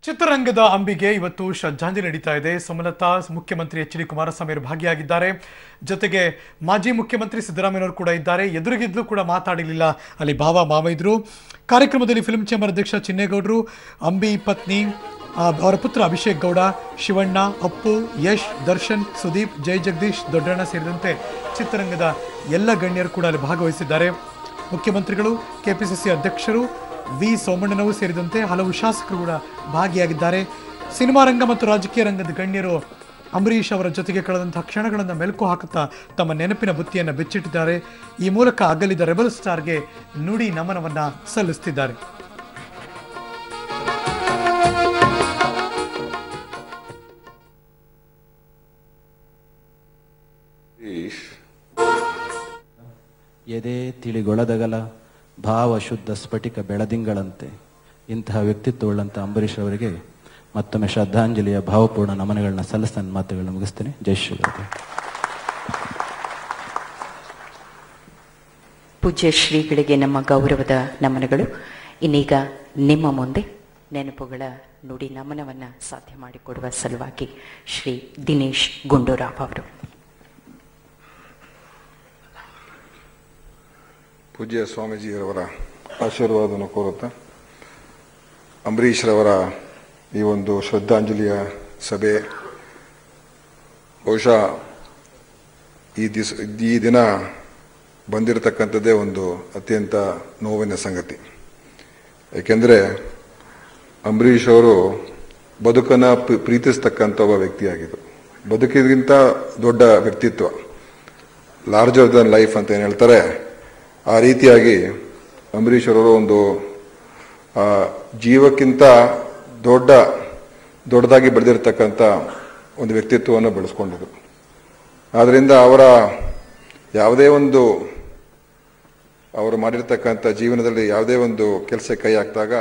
ಚಿತ್ರರಂಗದ ಅಂಬಿಗೆ ಇವತ್ತು ಶ್ರದ್ಧಾಂಜಲಿ ನಡೀತಾ ಇದೆ. ಸುಮಲತಾ, ಮುಖ್ಯಮಂತ್ರಿ ಎಚ್ ಡಿ ಕುಮಾರಸ್ವಾಮಿ ಅವರು ಭಾಗಿಯಾಗಿದ್ದಾರೆ. ಜೊತೆಗೆ ಮಾಜಿ ಮುಖ್ಯಮಂತ್ರಿ ಸಿದ್ದರಾಮಯ್ಯನವರು ಕೂಡ ಇದ್ದಾರೆ. ಎದುರಿಗಿದ್ಲು ಕೂಡ ಮಾತಾಡಲಿಲ್ಲ ಅಲ್ಲಿ ಭಾವ ಮಾವೈದ್ರು. ಕಾರ್ಯಕ್ರಮದಲ್ಲಿ ಫಿಲ್ಮ್ ಚೇಂಬರ್ ಅಧ್ಯಕ್ಷ ಚಿನ್ನೇಗೌಡರು, ಅಂಬಿ ಪತ್ನಿ, ಅವರ ಪುತ್ರ ಅಭಿಷೇಕ್ ಗೌಡ, ಶಿವಣ್ಣ, ಅಪ್ಪು, ಯಶ್, ದರ್ಶನ್, ಸುದೀಪ್, ಜೈ ಜಗದೀಶ್, ದೊಡ್ಡಣ್ಣ ಸೇರಿದಂತೆ ಚಿತ್ರರಂಗದ ಎಲ್ಲ ಗಣ್ಯರು ಕೂಡ ಅಲ್ಲಿ ಭಾಗವಹಿಸಿದ್ದಾರೆ. ಮುಖ್ಯಮಂತ್ರಿಗಳು, ಕೆಪಿಸಿಸಿ ಅಧ್ಯಕ್ಷರು ವಿ ಸೋಮಣ್ಣನವರು ಸೇರಿದಂತೆ ಹಲವು ಶಾಸಕರು ಕೂಡ ಭಾಗಿಯಾಗಿದ್ದಾರೆ. ಸಿನಿಮಾ ರಂಗ ಮತ್ತು ರಾಜಕೀಯ ರಂಗದ ಗಣ್ಯರು ಅಂಬರೀಷ್ ಅವರ ಜೊತೆಗೆ ಕಳೆದಂತಹ ಕ್ಷಣಗಳನ್ನು ಮೆಲುಕು ಹಾಕುತ್ತಾ ತಮ್ಮ ನೆನಪಿನ ಬುತ್ತಿಯನ್ನು ಬೆಚ್ಚಿಟ್ಟಿದ್ದಾರೆ. ಈ ಮೂಲಕ ಅಗಲಿದ ರೆಬಲ್ ಸ್ಟಾರ್ಗೆ ನುಡಿ ನಮನವನ್ನ ಸಲ್ಲಿಸುತ್ತಿದ್ದಾರೆ. ಎದೆ ತಿಳಿಗೊಳದಗಲ ಭಾವ ಶುದ್ಧ ಸ್ಫಟಿಕ ಬೆಳದಿಂಗಳಂತೆ ಇಂತಹ ವ್ಯಕ್ತಿತ್ವವುಳ್ಳಂಥ ಅಂಬರೀಷ್ ಅವರಿಗೆ ಮತ್ತೊಮ್ಮೆ ಶ್ರದ್ಧಾಂಜಲಿಯ ಭಾವಪೂರ್ಣ ನಮನಗಳನ್ನ ಸಲ್ಲಿಸ್ತಾ ನನ್ನ ಮಾತುಗಳನ್ನ ಮುಗಿಸ್ತೇನೆ. ಜೈ ಶ್ರೀ. ಪೂಜ್ಯ ಶ್ರೀಗಳಿಗೆ ನಮ್ಮ ಗೌರವದ ನಮನಗಳು. ಇನ್ನೀಗ ನಿಮ್ಮ ಮುಂದೆ ನೆನಪುಗಳ ನುಡಿ ನಮನವನ್ನ ಸಾಧ್ಯ ಮಾಡಿಕೊಡುವ ಸಲುವಾಗಿ ಶ್ರೀ ದಿನೇಶ್ ಗುಂಡೂರಾವ್ ಅವರು. ಪೂಜ್ಯ ಸ್ವಾಮೀಜಿಯವರ ಆಶೀರ್ವಾದವನ್ನು ಕೋರುತ್ತಾ ಅಂಬರೀಷ್ರವರ ಈ ಒಂದು ಶ್ರದ್ಧಾಂಜಲಿಯ ಸಭೆ ಬಹುಶಃ ಈ ದಿನ ಬಂದಿರತಕ್ಕಂಥದ್ದೇ ಒಂದು ಅತ್ಯಂತ ನೋವಿನ ಸಂಗತಿ. ಏಕೆಂದರೆ ಅಂಬರೀಷ್ ಅವರು ಬದುಕನ್ನು ಪ್ರೀತಿಸ್ತಕ್ಕಂಥ ಒಬ್ಬ ವ್ಯಕ್ತಿಯಾಗಿದ್ದರು. ಬದುಕಿಗಿಂತ ದೊಡ್ಡ ವ್ಯಕ್ತಿತ್ವ, ಲಾರ್ಜರ್ ದನ್ ಲೈಫ್ ಅಂತ ಏನು ಹೇಳ್ತಾರೆ, ಆ ರೀತಿಯಾಗಿ ಅಂಬರೀಷ್ ಅವರು ಒಂದು ಜೀವಕ್ಕಿಂತ ದೊಡ್ಡದಾಗಿ ಬೆಳೆದಿರ್ತಕ್ಕಂಥ ಒಂದು ವ್ಯಕ್ತಿತ್ವವನ್ನು ಬೆಳೆಸ್ಕೊಂಡಿದ್ರು. ಆದ್ದರಿಂದ ಅವರು ಮಾಡಿರ್ತಕ್ಕಂಥ ಜೀವನದಲ್ಲಿ ಯಾವುದೇ ಒಂದು ಕೆಲಸ ಕೈ ಹಾಕಿದಾಗ